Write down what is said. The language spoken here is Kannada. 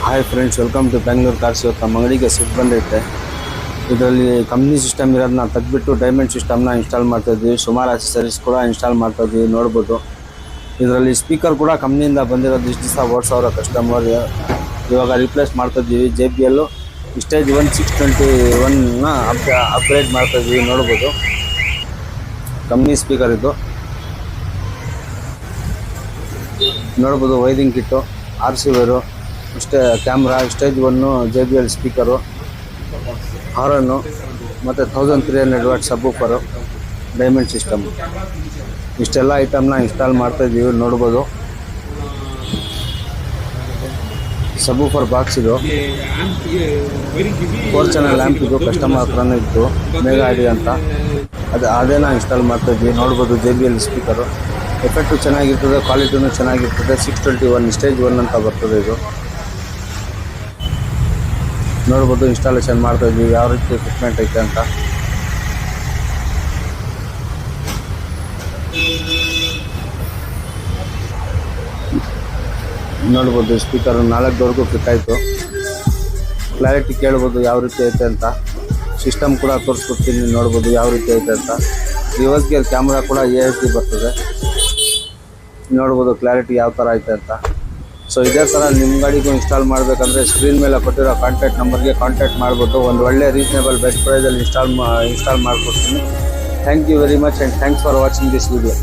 Hi friends, welcome to Bengaluru cars. ಇವತ್ತು ನಮ್ಮ ಅಂಗಡಿಗೆ ಸ್ವಿಫ್ಟ್ ಬಂದೈತೆ. ಇದರಲ್ಲಿ ಕಂಪ್ನಿ ಸಿಸ್ಟಮ್ ಇರೋದನ್ನ ತೆಗೆದ್ಬಿಟ್ಟು ಡೈಮಂಡ್ ಸಿಸ್ಟಮ್ನ ಇನ್ಸ್ಟಾಲ್ ಮಾಡ್ತಾಯಿದ್ವಿ. ಸುಮಾರು ಆಕ್ಸೆಸರೀಸ್ ಕೂಡ ಇನ್ಸ್ಟಾಲ್ ಮಾಡ್ತಾಯಿದ್ವಿ, ನೋಡ್ಬೋದು. ಇದರಲ್ಲಿ ಸ್ಪೀಕರ್ ಕೂಡ ಕಂಪ್ನಿಯಿಂದ ಬಂದಿರೋದು. ಇಷ್ಟು ದಿವಸ ಓಡಿಸೋರ ಕಸ್ಟಮರ್ ಇವಾಗ ರಿಪ್ಲೇಸ್ ಮಾಡ್ತಾಯಿದ್ದೀವಿ. JBL ಸ್ಟೇಜ್ 1621ನ ಅಪ್ಗ್ರೇಡ್ ಮಾಡ್ತಾಯಿದ್ವಿ, ನೋಡ್ಬೋದು. ಕಂಪ್ನಿ ಸ್ಪೀಕರ್ ಇದು ನೋಡ್ಬೋದು. Wiring kit, RC wire, camera, stage 1 JBL speaker, horn ಮತ್ತು 1300 ವಾಟ್ ಸಬ್ವೂಫರು, ಡೈಮಂಡ್ ಸಿಸ್ಟಮ್, ಇಷ್ಟೆಲ್ಲ ಐಟಮ್ನ ಇನ್ಸ್ಟಾಲ್ ಮಾಡ್ತಾಯಿದ್ದೀವಿ, ನೋಡ್ಬೋದು. ಸಬ್ವೂಫರ್ ಬಾಕ್ಸ್ ಇದು 4 ಚಾನಲ್ ಲ್ಯಾಂಪ್ ಇದು ಕಸ್ಟಮರ್ ಹತ್ರನೇ ಇತ್ತು, ಮೇಗಾ ಐಡಿ ಅಂತ. ಅದೇನ ಇನ್ಸ್ಟಾಲ್ ಮಾಡ್ತಾಯಿದ್ವಿ, ನೋಡ್ಬೋದು. JBL ಸ್ಪೀಕರು ಎಫೆಕ್ಟು ಚೆನ್ನಾಗಿರ್ತದೆ, ಕ್ವಾಲಿಟಿನೂ ಚೆನ್ನಾಗಿರ್ತದೆ. 621 ಸ್ಟೇಜ್ 1 ಅಂತ ಬರ್ತದೆ ಇದು, ನೋಡ್ಬೋದು. ಇನ್ಸ್ಟಾಲೇಷನ್ ಮಾಡ್ತಾಯಿದ್ವಿ, ಯಾವ ರೀತಿ ಫಿಟ್ಮೆಂಟ್ ಐತೆ ಅಂತ. ನೋಡ್ಬೋದು. ಸ್ಪೀಕರು 4 ಫಿಟ್ ಆಯಿತು. ಕ್ಲಾರಿಟಿ ಕೇಳ್ಬೋದು ಯಾವ ರೀತಿ ಐತೆ ಅಂತ. ಸಿಸ್ಟಮ್ ಕೂಡ ತೋರಿಸ್ಕೊಡ್ತೀನಿ, ನೋಡ್ಬೋದು ಯಾವ ರೀತಿ ಐತೆ ಅಂತ. ರಿವರ್ಸ್ ಗೇರ್ ಕ್ಯಾಮ್ರಾ ಕೂಡ AHD ಬರ್ತದೆ, ನೋಡ್ಬೋದು ಕ್ಲಾರಿಟಿ ಯಾವ ಥರ ಐತೆ ಅಂತ. ಸೊ ಇದೇ ಥರ ನಿಮ್ಮ ಗಾಡಿಗೂ ಇನ್ಸ್ಟಾಲ್ ಮಾಡಬೇಕಂದ್ರೆ ಸ್ಕ್ರೀನ್ ಮೇಲೆ ಕೊಟ್ಟಿರೋ ಕಾಂಟ್ಯಾಕ್ಟ್ ನಂಬರ್ಗೆ ಕಾಂಟ್ಯಾಕ್ಟ್ ಮಾಡ್ಬೋದು. ಒಂದು ಒಳ್ಳೆ ರೀಸನೇಬಲ್ ಬೆಸ್ಟ್ ಪ್ರೈಸಲ್ಲಿ ಇನ್ಸ್ಟಾಲ್ ಮಾಡಿಕೊಡ್ತೀನಿ. Thank you very much and thanks for watching this video.